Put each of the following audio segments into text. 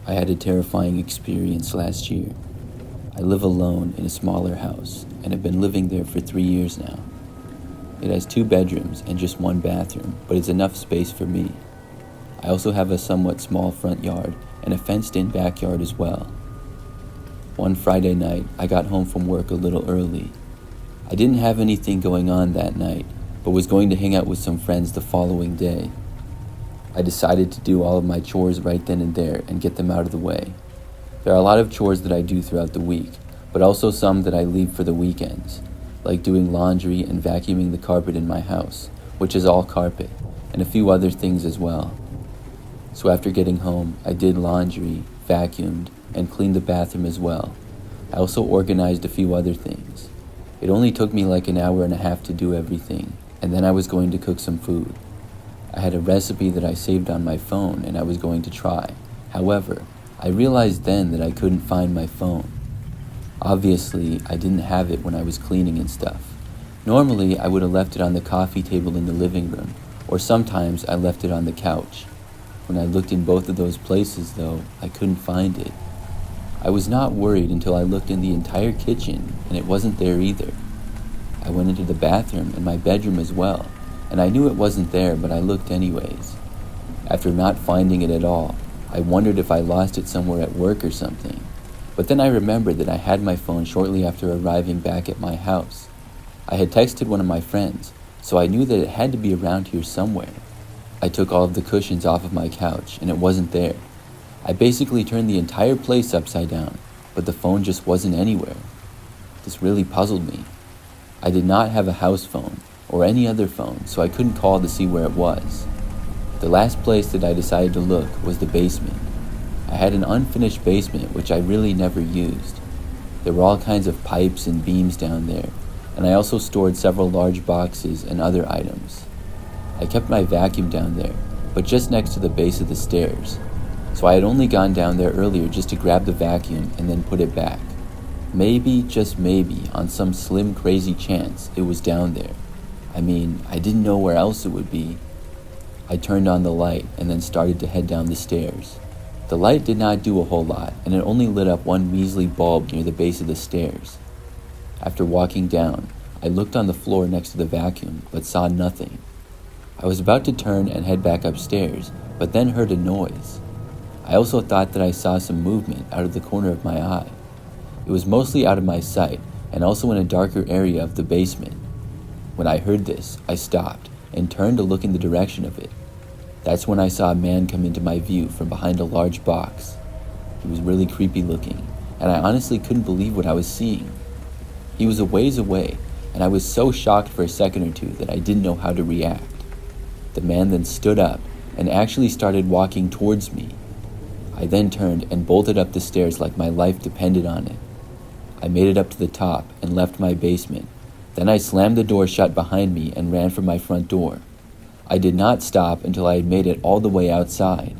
I had a terrifying experience last year. I live alone in a smaller house and have been living there for 3 years now. It has 2 bedrooms and just 1 bathroom, but it's enough space for me. I also have a somewhat small front yard and a fenced-in backyard as well. One Friday night, I got home from work a little early. I didn't have anything going on that night, but was going to hang out with some friends the following day. I decided to do all of my chores right then and there and get them out of the way. There are a lot of chores that I do throughout the week, but also some that I leave for the weekends, like doing laundry and vacuuming the carpet in my house, which is all carpet, and a few other things as well. So after getting home, I did laundry, vacuumed, and cleaned the bathroom as well. I also organized a few other things. It only took me like an hour and a half to do everything, and then I was going to cook some food. I had a recipe that I saved on my phone and I was going to try. However, I realized then that I couldn't find my phone. Obviously, I didn't have it when I was cleaning and stuff. Normally, I would have left it on the coffee table in the living room, or sometimes I left it on the couch. When I looked in both of those places, though, I couldn't find it. I was not worried until I looked in the entire kitchen, and it wasn't there either. I went into the bathroom and my bedroom as well, and I knew it wasn't there, but I looked anyways. After not finding it at all, I wondered if I lost it somewhere at work or something. But then I remembered that I had my phone shortly after arriving back at my house. I had texted one of my friends, so I knew that it had to be around here somewhere. I took all of the cushions off of my couch, and it wasn't there. I basically turned the entire place upside down, but the phone just wasn't anywhere. This really puzzled me. I did not have a house phone or any other phone, so I couldn't call to see where it was. The last place that I decided to look was the basement. I had an unfinished basement which I really never used. There were all kinds of pipes and beams down there, and I also stored several large boxes and other items. I kept my vacuum down there, but just next to the base of the stairs, so I had only gone down there earlier just to grab the vacuum and then put it back. Maybe, just maybe, on some slim crazy chance, it was down there. I mean, I didn't know where else it would be. I turned on the light and then started to head down the stairs. The light did not do a whole lot, and it only lit up one measly bulb near the base of the stairs. After walking down, I looked on the floor next to the vacuum, but saw nothing. I was about to turn and head back upstairs, but then heard a noise. I also thought that I saw some movement out of the corner of my eye. It was mostly out of my sight, and also in a darker area of the basement. When I heard this, I stopped and turned to look in the direction of it. That's when I saw a man come into my view from behind a large box. He was really creepy looking, and I honestly couldn't believe what I was seeing. He was a ways away, and I was so shocked for a second or two that I didn't know how to react. The man then stood up and actually started walking towards me. I then turned and bolted up the stairs like my life depended on it. I made it up to the top and left my basement. Then I slammed the door shut behind me and ran for my front door. I did not stop until I had made it all the way outside.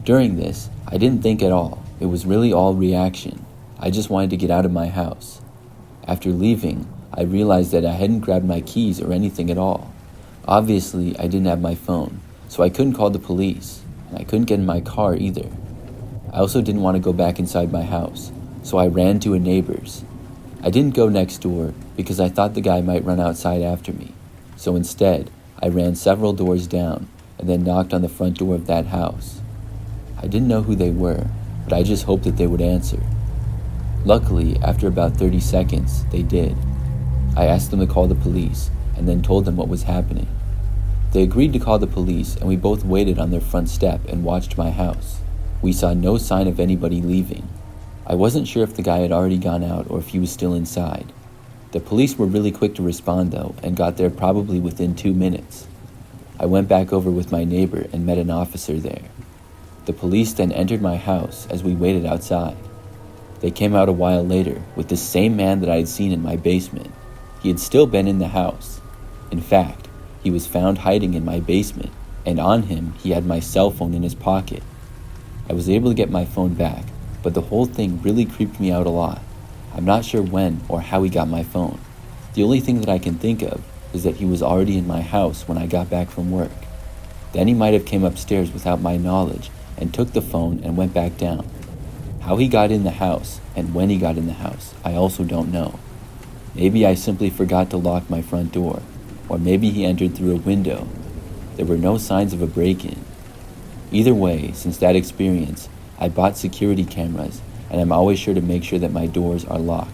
During this, I didn't think at all. It was really all reaction. I just wanted to get out of my house. After leaving, I realized that I hadn't grabbed my keys or anything at all. Obviously, I didn't have my phone, so I couldn't call the police, and I couldn't get in my car either. I also didn't want to go back inside my house, so I ran to a neighbor's. I didn't go next door because I thought the guy might run outside after me. So instead, I ran several doors down and then knocked on the front door of that house. I didn't know who they were, but I just hoped that they would answer. Luckily, after about 30 seconds, they did. I asked them to call the police and then told them what was happening. They agreed to call the police, and we both waited on their front step and watched my house. We saw no sign of anybody leaving. I wasn't sure if the guy had already gone out or if he was still inside. The police were really quick to respond though, and got there probably within 2 minutes. I went back over with my neighbor and met an officer there. The police then entered my house as we waited outside. They came out a while later with the same man that I had seen in my basement. He had still been in the house. In fact, he was found hiding in my basement, and on him he had my cell phone in his pocket. I was able to get my phone back, but the whole thing really creeped me out a lot. I'm not sure when or how he got my phone. The only thing that I can think of is that he was already in my house when I got back from work. Then he might have came upstairs without my knowledge and took the phone and went back down. How he got in the house and when he got in the house, I also don't know. Maybe I simply forgot to lock my front door, or maybe he entered through a window. There were no signs of a break-in. Either way, since that experience, I bought security cameras, and I'm always sure to make sure that my doors are locked.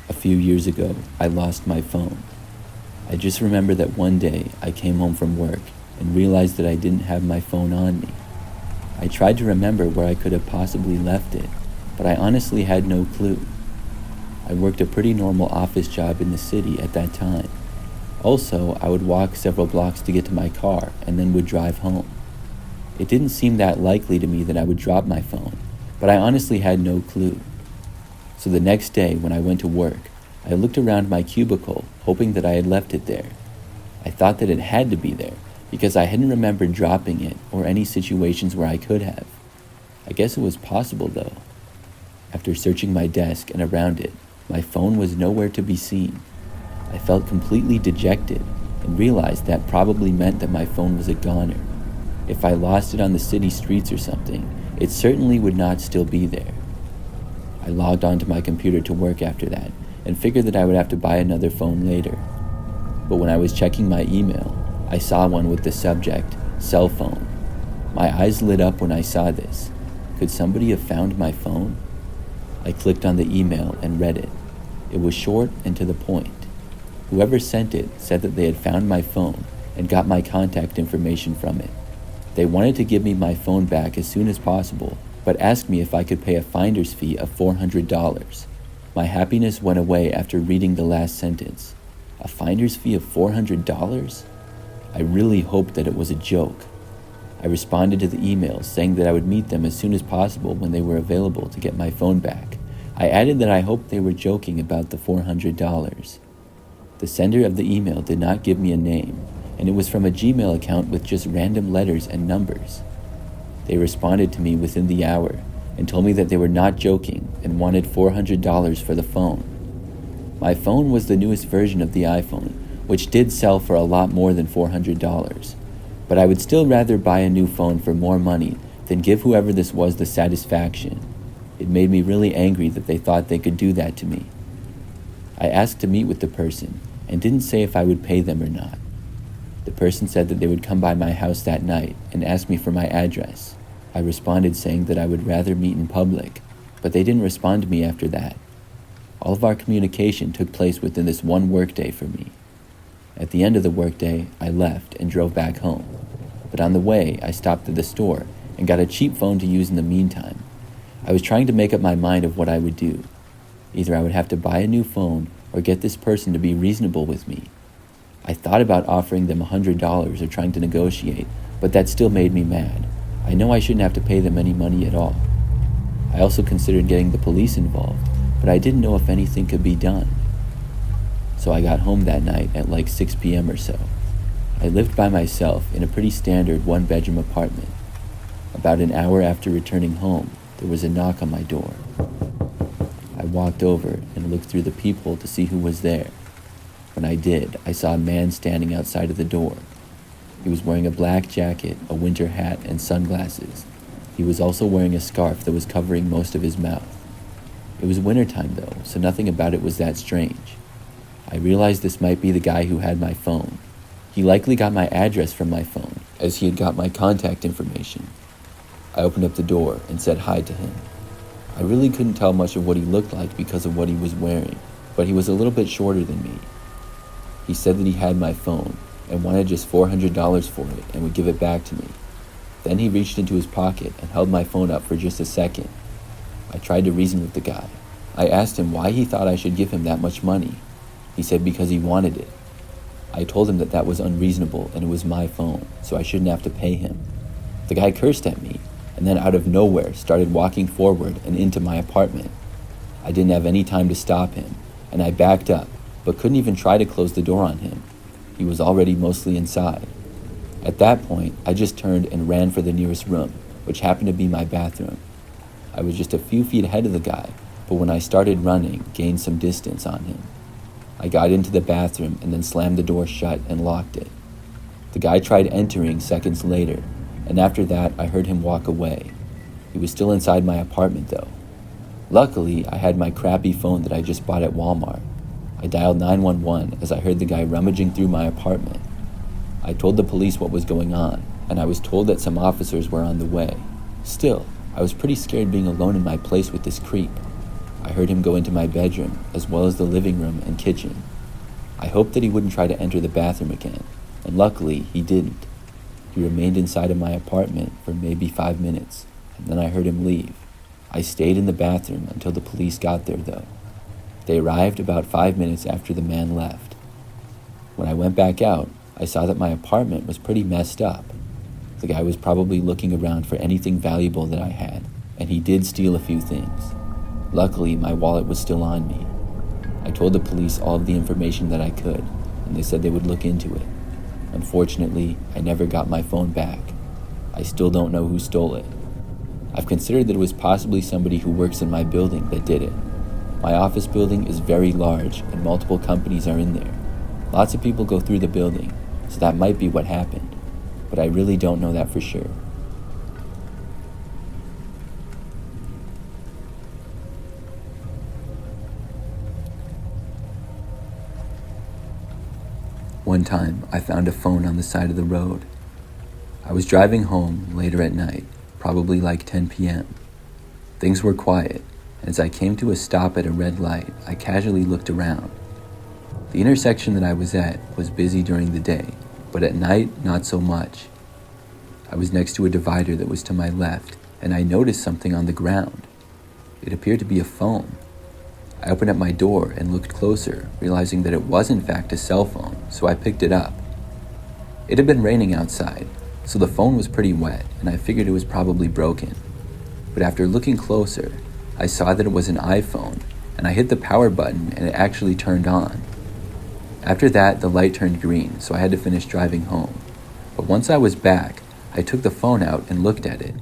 A few years ago, I lost my phone. I just remember that one day I came home from work and realized that I didn't have my phone on me. I tried to remember where I could have possibly left it, but I honestly had no clue. I worked a pretty normal office job in the city at that time. Also, I would walk several blocks to get to my car and then would drive home. It didn't seem that likely to me that I would drop my phone, but I honestly had no clue. So the next day when I went to work, I looked around my cubicle hoping that I had left it there. I thought that it had to be there because I hadn't remembered dropping it or any situations where I could have. I guess it was possible though. After searching my desk and around it, my phone was nowhere to be seen. I felt completely dejected and realized that probably meant that my phone was a goner. If I lost it on the city streets or something, it certainly would not still be there. I logged onto my computer to work after that and figured that I would have to buy another phone later. But when I was checking my email, I saw one with the subject, cell phone. My eyes lit up when I saw this. Could somebody have found my phone? I clicked on the email and read it. It was short and to the point. Whoever sent it said that they had found my phone and got my contact information from it. They wanted to give me my phone back as soon as possible, but asked me if I could pay a finder's fee of $400. My happiness went away after reading the last sentence. A finder's fee of $400? I really hoped that it was a joke. I responded to the email saying that I would meet them as soon as possible when they were available to get my phone back. I added that I hoped they were joking about the $400. The sender of the email did not give me a name, and it was from a Gmail account with just random letters and numbers. They responded to me within the hour and told me that they were not joking and wanted $400 for the phone. My phone was the newest version of the iPhone, which did sell for a lot more than $400. But I would still rather buy a new phone for more money than give whoever this was the satisfaction. It made me really angry that they thought they could do that to me. I asked to meet with the person and didn't say if I would pay them or not. The person said that they would come by my house that night and ask me for my address. I responded saying that I would rather meet in public, but they didn't respond to me after that. All of our communication took place within this one workday for me. At the end of the workday, I left and drove back home. But on the way, I stopped at the store and got a cheap phone to use in the meantime. I was trying to make up my mind of what I would do. Either I would have to buy a new phone or get this person to be reasonable with me. I thought about offering them $100 or trying to negotiate, but that still made me mad. I know I shouldn't have to pay them any money at all. I also considered getting the police involved, but I didn't know if anything could be done. So I got home that night at like 6 p.m. or so. I lived by myself in a pretty standard one-bedroom apartment. About an hour after returning home, there was a knock on my door. I walked over and looked through the peephole to see who was there. When I did, I saw a man standing outside of the door. He was wearing a black jacket, a winter hat, and sunglasses. He was also wearing a scarf that was covering most of his mouth. It was wintertime though, so nothing about it was that strange. I realized this might be the guy who had my phone. He likely got my address from my phone, as he had got my contact information. I opened up the door and said hi to him. I really couldn't tell much of what he looked like because of what he was wearing, but he was a little bit shorter than me. He said that he had my phone and wanted just $400 for it and would give it back to me. Then he reached into his pocket and held my phone up for just a second. I tried to reason with the guy. I asked him why he thought I should give him that much money. He said because he wanted it. I told him that that was unreasonable and it was my phone, so I shouldn't have to pay him. The guy cursed at me and then out of nowhere started walking forward and into my apartment. I didn't have any time to stop him, and I backed up, but couldn't even try to close the door on him. He was already mostly inside. At that point, I just turned and ran for the nearest room, which happened to be my bathroom. I was just a few feet ahead of the guy but when I started running, gained some distance on him. I got into the bathroom and then slammed the door shut and locked it. The guy tried entering seconds later, and after that I heard him walk away. He was still inside my apartment though. Luckily, I had my crappy phone that I just bought at Walmart. I dialed 911 as I heard the guy rummaging through my apartment. I told the police what was going on, and I was told that some officers were on the way. Still, I was pretty scared being alone in my place with this creep. I heard him go into my bedroom, as well as the living room and kitchen. I hoped that he wouldn't try to enter the bathroom again, and luckily, he didn't. He remained inside of my apartment for maybe 5 minutes, and then I heard him leave. I stayed in the bathroom until the police got there, though. They arrived about 5 minutes after the man left. When I went back out, I saw that my apartment was pretty messed up. The guy was probably looking around for anything valuable that I had, and he did steal a few things. Luckily, my wallet was still on me. I told the police all of the information that I could, and they said they would look into it. Unfortunately, I never got my phone back. I still don't know who stole it. I've considered that it was possibly somebody who works in my building that did it. My office building is very large, and multiple companies are in there. Lots of people go through the building, so that might be what happened, but I really don't know that for sure. One time, I found a phone on the side of the road. I was driving home later at night, probably like 10 p.m. Things were quiet, and as I came to a stop at a red light, I casually looked around. The intersection that I was at was busy during the day, but at night, not so much. I was next to a divider that was to my left, and I noticed something on the ground. It appeared to be a phone. I opened up my door and looked closer, realizing that it was in fact a cell phone, so I picked it up. It had been raining outside, so the phone was pretty wet, and I figured it was probably broken. But after looking closer, I saw that it was an iPhone, and I hit the power button and it actually turned on. After that, the light turned green, so I had to finish driving home. But once I was back, I took the phone out and looked at it.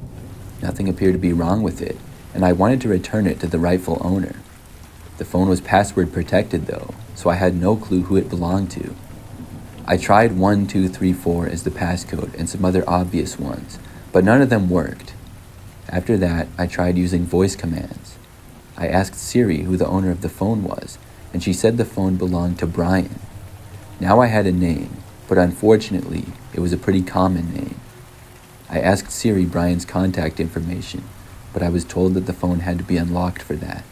Nothing appeared to be wrong with it, and I wanted to return it to the rightful owner. The phone was password protected though, so I had no clue who it belonged to. I tried 1234 as the passcode and some other obvious ones, but none of them worked. After that, I tried using voice commands. I asked Siri who the owner of the phone was, and she said the phone belonged to Brian. Now I had a name, but unfortunately, it was a pretty common name. I asked Siri Brian's contact information, but I was told that the phone had to be unlocked for that.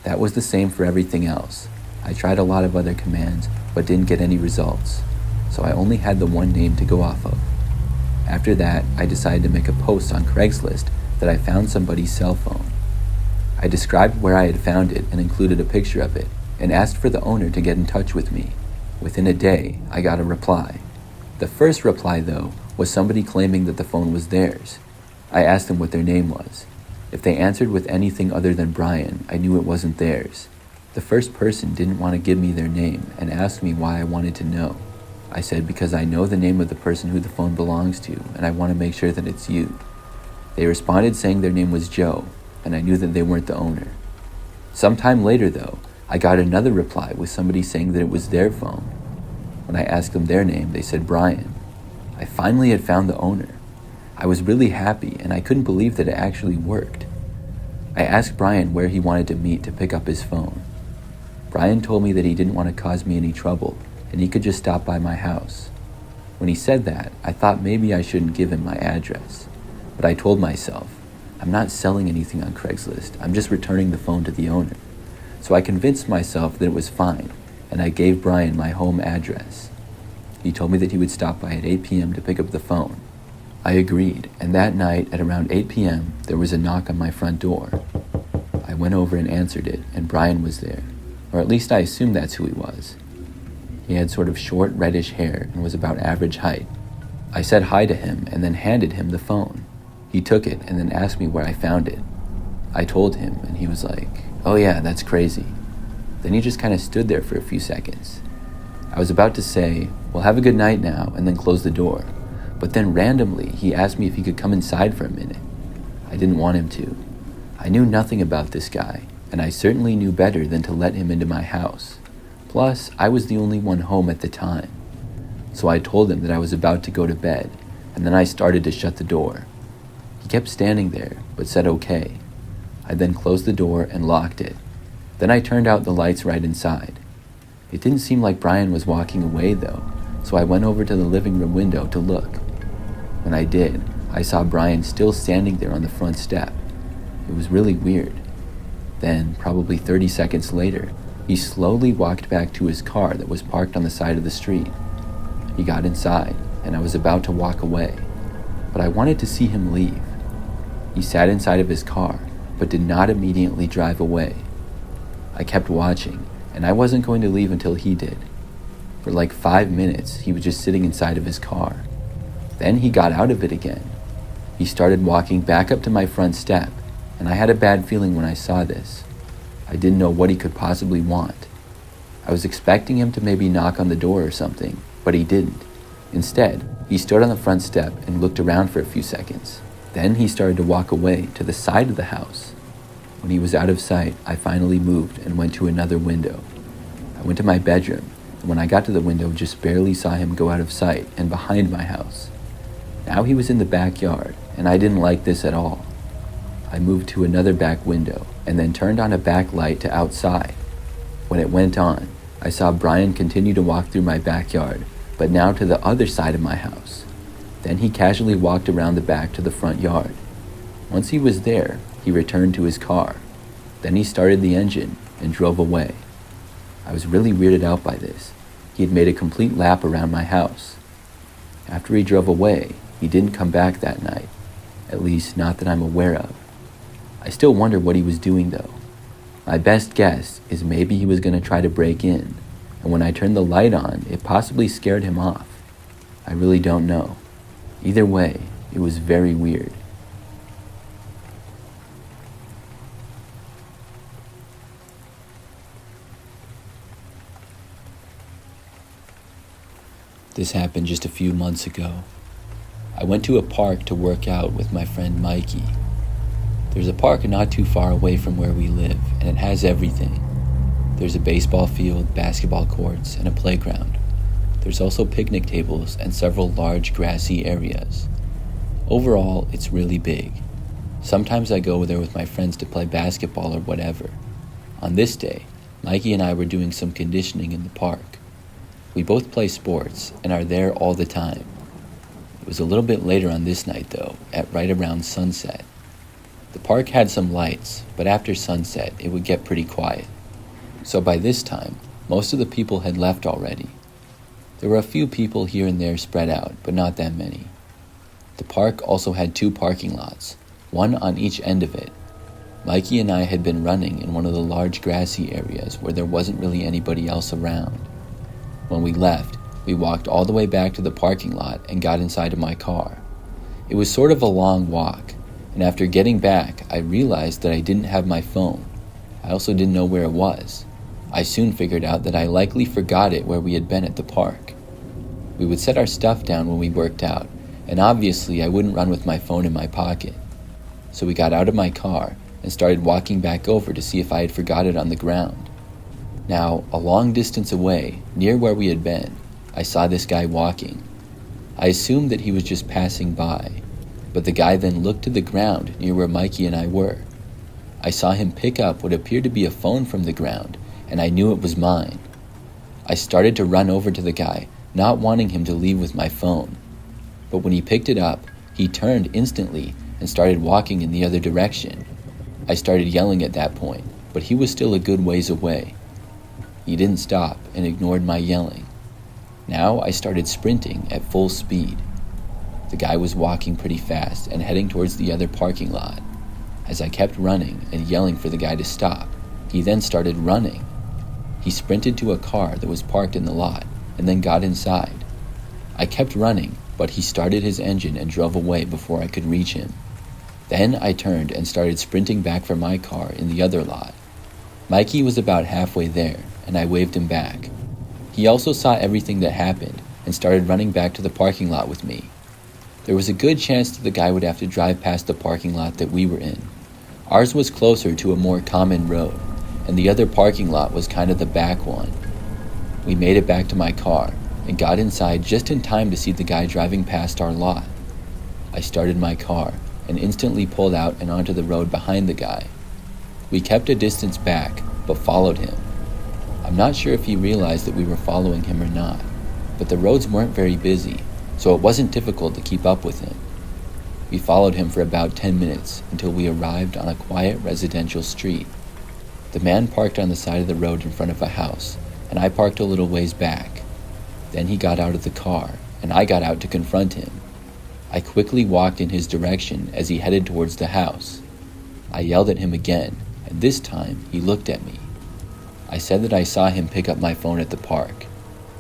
That was the same for everything else. I tried a lot of other commands, but didn't get any results, so I only had the one name to go off of. After that, I decided to make a post on Craigslist that I found somebody's cell phone. I described where I had found it and included a picture of it, and asked for the owner to get in touch with me. Within a day, I got a reply. The first reply, though, was somebody claiming that the phone was theirs. I asked them what their name was. If they answered with anything other than Brian, I knew it wasn't theirs. The first person didn't want to give me their name and asked me why I wanted to know. I said because I know the name of the person who the phone belongs to, and I want to make sure that it's you. They responded saying their name was Joe, and I knew that they weren't the owner. Sometime later, though, I got another reply with somebody saying that it was their phone. When I asked them their name, they said Brian. I finally had found the owner. I was really happy, and I couldn't believe that it actually worked. I asked Brian where he wanted to meet to pick up his phone. Brian told me that he didn't want to cause me any trouble, and he could just stop by my house. When he said that, I thought maybe I shouldn't give him my address. But I told myself, I'm not selling anything on Craigslist, I'm just returning the phone to the owner. So I convinced myself that it was fine, and I gave Brian my home address. He told me that he would stop by at 8 p.m. to pick up the phone. I agreed, and that night at around 8 p.m., there was a knock on my front door. I went over and answered it, and Brian was there, or at least I assumed that's who he was. He had sort of short reddish hair and was about average height. I said hi to him and then handed him the phone. He took it and then asked me where I found it. I told him, and he was like, "Oh yeah, that's crazy." Then he just kind of stood there for a few seconds. I was about to say, "Well, have a good night now," and then close the door. But then randomly, he asked me if he could come inside for a minute. I didn't want him to. I knew nothing about this guy, and I certainly knew better than to let him into my house. Plus, I was the only one home at the time. So I told him that I was about to go to bed, and then I started to shut the door. He kept standing there, but said okay. I then closed the door and locked it. Then I turned out the lights right inside. It didn't seem like Brian was walking away though, so I went over to the living room window to look. When I did, I saw Brian still standing there on the front step. It was really weird. Then, probably 30 seconds later, he slowly walked back to his car that was parked on the side of the street. He got inside, and I was about to walk away, but I wanted to see him leave. He sat inside of his car, but did not immediately drive away. I kept watching, and I wasn't going to leave until he did. For like 5 minutes, he was just sitting inside of his car. Then he got out of it again. He started walking back up to my front step, and I had a bad feeling when I saw this. I didn't know what he could possibly want. I was expecting him to maybe knock on the door or something, but he didn't. Instead, he stood on the front step and looked around for a few seconds. Then he started to walk away to the side of the house. When he was out of sight, I finally moved and went to another window. I went to my bedroom, and when I got to the window, just barely saw him go out of sight and behind my house. Now he was in the backyard, and I didn't like this at all. I moved to another back window and then turned on a back light to outside. When it went on, I saw Brian continue to walk through my backyard, but now to the other side of my house. Then he casually walked around the back to the front yard. Once he was there, he returned to his car. Then he started the engine and drove away. I was really weirded out by this. He had made a complete lap around my house. After he drove away, he didn't come back that night, at least not that I'm aware of. I still wonder what he was doing though. My best guess is maybe he was going to try to break in, and when I turned the light on, it possibly scared him off. I really don't know. Either way, it was very weird. This happened just a few months ago. I went to a park to work out with my friend Mikey. There's a park not too far away from where we live, and it has everything. There's a baseball field, basketball courts, and a playground. There's also picnic tables and several large grassy areas. Overall, it's really big. Sometimes I go there with my friends to play basketball or whatever. On this day, Mikey and I were doing some conditioning in the park. We both play sports and are there all the time. It was a little bit later on this night though, at right around sunset. The park had some lights, but after sunset, it would get pretty quiet. So by this time, most of the people had left already. There were a few people here and there spread out, but not that many. The park also had 2 parking lots, one on each end of it. Mikey and I had been running in one of the large grassy areas where there wasn't really anybody else around. When we left, we walked all the way back to the parking lot and got inside of my car. It was sort of a long walk, and after getting back, I realized that I didn't have my phone. I also didn't know where it was. I soon figured out that I likely forgot it where we had been at the park. We would set our stuff down when we worked out, and obviously I wouldn't run with my phone in my pocket. So we got out of my car and started walking back over to see if I had forgot it on the ground. Now, a long distance away, near where we had been, I saw this guy walking. I assumed that he was just passing by, but the guy then looked to the ground near where Mikey and I were. I saw him pick up what appeared to be a phone from the ground, and I knew it was mine. I started to run over to the guy, not wanting him to leave with my phone. But when he picked it up, he turned instantly and started walking in the other direction. I started yelling at that point, but he was still a good ways away. He didn't stop and ignored my yelling. Now I started sprinting at full speed. The guy was walking pretty fast and heading towards the other parking lot. As I kept running and yelling for the guy to stop, he then started running. He sprinted to a car that was parked in the lot and then got inside. I kept running, but he started his engine and drove away before I could reach him. Then I turned and started sprinting back for my car in the other lot. Mikey was about halfway there, and I waved him back. He also saw everything that happened and started running back to the parking lot with me. There was a good chance that the guy would have to drive past the parking lot that we were in. Ours was closer to a more common road, and the other parking lot was kind of the back one. We made it back to my car and got inside just in time to see the guy driving past our lot. I started my car and instantly pulled out and onto the road behind the guy. We kept a distance back, but followed him. I'm not sure if he realized that we were following him or not, but the roads weren't very busy, so it wasn't difficult to keep up with him. We followed him for about 10 minutes until we arrived on a quiet residential street. The man parked on the side of the road in front of a house, and I parked a little ways back. Then he got out of the car, and I got out to confront him. I quickly walked in his direction as he headed towards the house. I yelled at him again, and this time he looked at me. I said that I saw him pick up my phone at the park.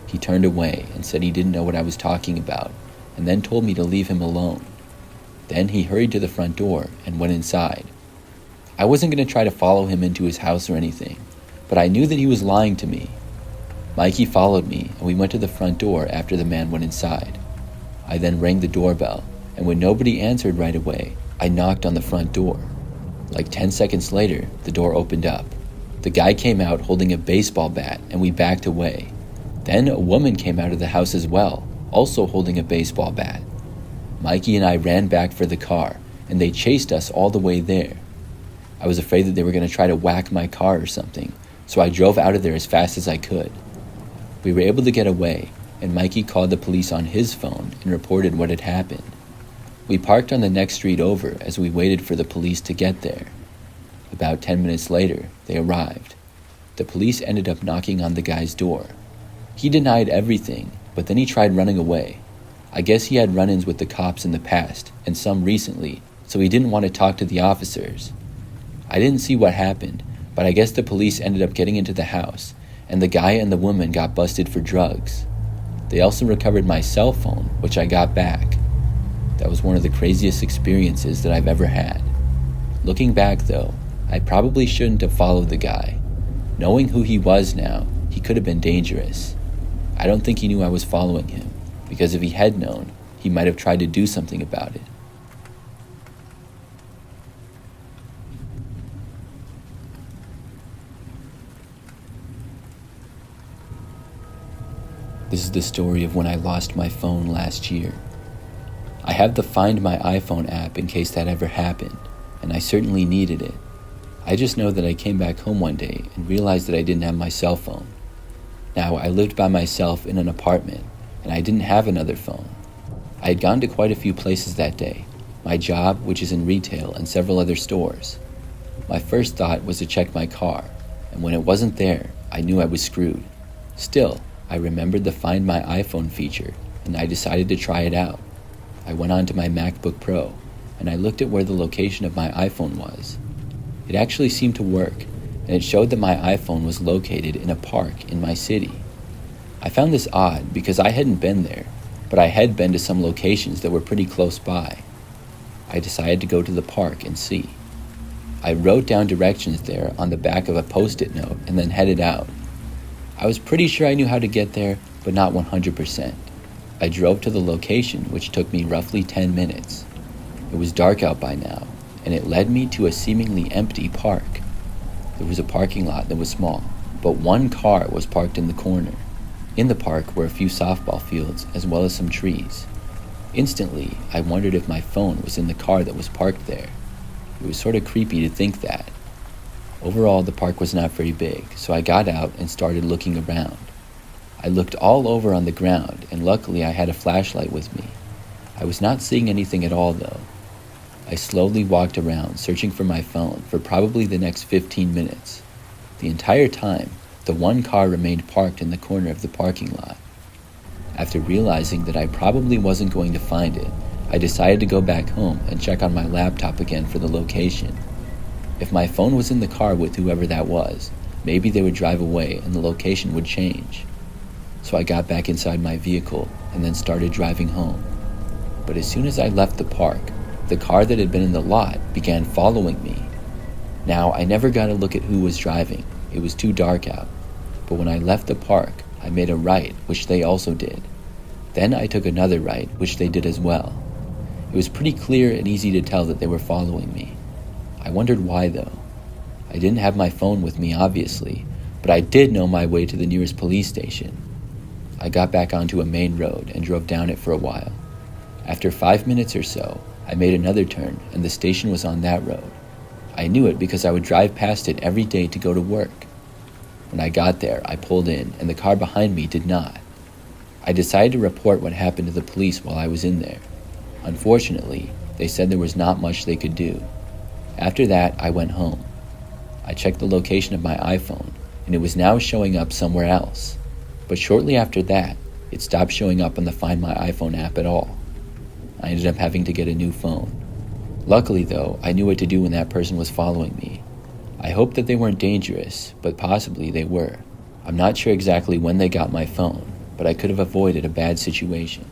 He turned away and said he didn't know what I was talking about, and then told me to leave him alone. Then he hurried to the front door and went inside. I wasn't going to try to follow him into his house or anything, but I knew that he was lying to me. Mikey followed me, and we went to the front door after the man went inside. I then rang the doorbell, and when nobody answered right away, I knocked on the front door. Like 10 seconds later, the door opened up. The guy came out holding a baseball bat, and we backed away. Then a woman came out of the house as well, also holding a baseball bat. Mikey and I ran back for the car, and they chased us all the way there. I was afraid that they were going to try to whack my car or something, so I drove out of there as fast as I could. We were able to get away, and Mikey called the police on his phone and reported what had happened. We parked on the next street over as we waited for the police to get there. About 10 minutes later, they arrived. The police ended up knocking on the guy's door. He denied everything, but then he tried running away. I guess he had run-ins with the cops in the past, and some recently, so he didn't want to talk to the officers. I didn't see what happened, but I guess the police ended up getting into the house, and the guy and the woman got busted for drugs. They also recovered my cell phone, which I got back. That was one of the craziest experiences that I've ever had. Looking back though, I probably shouldn't have followed the guy. Knowing who he was now, he could have been dangerous. I don't think he knew I was following him, because if he had known, he might have tried to do something about it. This is the story of when I lost my phone last year. I have the Find My iPhone app in case that ever happened, and I certainly needed it. I just know that I came back home one day and realized that I didn't have my cell phone. Now, I lived by myself in an apartment, and I didn't have another phone. I had gone to quite a few places that day, my job, which is in retail, and several other stores. My first thought was to check my car, and when it wasn't there, I knew I was screwed. Still, I remembered the Find My iPhone feature, and I decided to try it out. I went on to my MacBook Pro, and I looked at where the location of my iPhone was. It actually seemed to work, and it showed that my iPhone was located in a park in my city. I found this odd because I hadn't been there, but I had been to some locations that were pretty close by. I decided to go to the park and see. I wrote down directions there on the back of a post-it note and then headed out. I was pretty sure I knew how to get there, but not 100%. I drove to the location, which took me roughly 10 minutes. It was dark out by now, and it led me to a seemingly empty park. There was a parking lot that was small, but one car was parked in the corner. In the park were a few softball fields, as well as some trees. Instantly, I wondered if my phone was in the car that was parked there. It was sort of creepy to think that. Overall, the park was not very big, so I got out and started looking around. I looked all over on the ground, and luckily I had a flashlight with me. I was not seeing anything at all, though. I slowly walked around, searching for my phone for probably the next 15 minutes. The entire time, the one car remained parked in the corner of the parking lot. After realizing that I probably wasn't going to find it, I decided to go back home and check on my laptop again for the location. If my phone was in the car with whoever that was, maybe they would drive away and the location would change. So I got back inside my vehicle and then started driving home. But as soon as I left the park, the car that had been in the lot began following me. Now, I never got a look at who was driving. It was too dark out. But when I left the park, I made a right, which they also did. Then I took another right, which they did as well. It was pretty clear and easy to tell that they were following me. I wondered why though. I didn't have my phone with me obviously, but I did know my way to the nearest police station. I got back onto a main road and drove down it for a while. After 5 minutes or so, I made another turn and the station was on that road. I knew it because I would drive past it every day to go to work. When I got there, I pulled in and the car behind me did not. I decided to report what happened to the police while I was in there. Unfortunately, they said there was not much they could do. After that, I went home. I checked the location of my iPhone, and it was now showing up somewhere else. But shortly after that, it stopped showing up on the Find My iPhone app at all. I ended up having to get a new phone. Luckily though, I knew what to do when that person was following me. I hoped that they weren't dangerous, but possibly they were. I'm not sure exactly when they got my phone, but I could have avoided a bad situation.